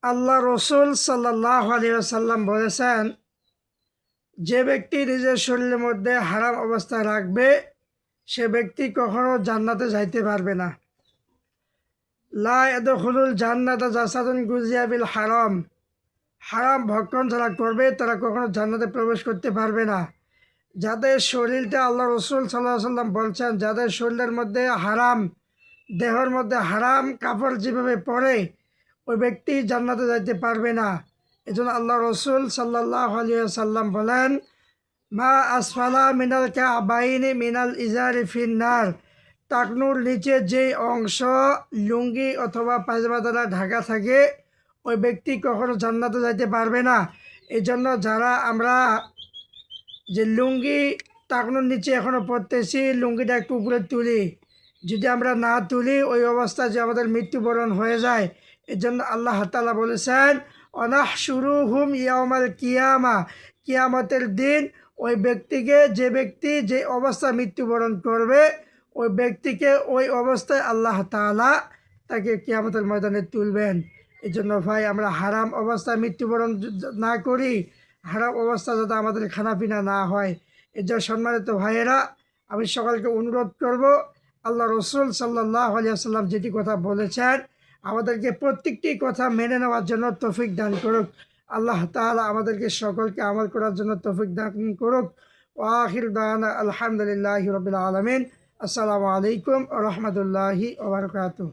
আল্লাহ রসুল সাল্লাল্লাহু আলাইহি ওয়াসাল্লাম বলেছেন, যে ব্যক্তি নিজের শরীরের মধ্যে হারাম অবস্থায় রাখবে সে ব্যক্তি কখনো জান্নাতে যাইতে পারবে না। লা ইয়াদখুলুল জান্নাতা জাসাদুন গুযিয়া বিল হারাম। হারাম ভক্ষণ যারা করবে তারা কখনো জান্নাতে প্রবেশ করতে পারবে না। যাদের শরীরটা, আল্লাহ রসুল সাল্লাল্লাহু আলাইহি ওয়াসাল্লাম বলছেন, যাদের শরীরের মধ্যে হারাম, দেহের মধ্যে হারাম কাপড় যেভাবে পরে ওই ব্যক্তি জান্নাতে যাইতে পারবে না। এজন্য আল্লাহ রসুল সাল্লাল্লাহু আলাইহি ওয়াসাল্লাম বলেন, মা আসফালা মিনাল কাবাইনি মিনাল ইজারি ফিন্নার। টাকনুর নিচে যেই অংশ লুঙ্গি অথবা পায়জামা দ্বারা ঢাকা থাকে ওই ব্যক্তি কখনো জান্নাতে যাইতে পারবে না। এই জন্য যারা আমরা যে লুঙ্গি টাকনুর নিচে এখনও পরতেছি, লুঙ্গিটা একটু উপরে তুলি, যদি আমরা না তুলি ওই অবস্থায় যে আমাদের মৃত্যুবরণ হয়ে যায়। এর জন্য আল্লাহ তাআলা বলেছেন, অনাহশুরুহুম ইয়াউমাল কিয়ামা, কিয়ামতের দিন ওই ব্যক্তিকে, যে ব্যক্তি যে অবস্থায় মৃত্যুবরণ করবে ওই ব্যক্তিকে ওই অবস্থায় আল্লাহ তাআলা তাকে কিয়ামতের ময়দানে তুলবেন। এই জন্য ভাই, আমরা হারাম অবস্থায় মৃত্যুবরণ না করি, হারাম অবস্থা যাতে আমাদের খানাপিনা না হয়। এর জন্য সম্মানিত ভাইয়েরা, আমি সকলকে অনুরোধ করব, আল্লাহ রসুল সাল্লাল্লাহু আলাইহি ওয়াসাল্লাম যেটি কথা বলেছেন আমাদেরকে প্রত্যেকটি কথা মেনে নেওয়ার জন্য তৌফিক দান করুক। আল্লাহ তাআলা আমাদেরকে সকলকে আমল করার জন্য তৌফিক দান করুক। ওয়া আখির দাওয়ানা আলহামদুলিল্লাহি রাব্বিল আলামিন। আসসালামু আলাইকুম ওয়া রাহমাতুল্লাহি ওয়া বারাকাতুহু।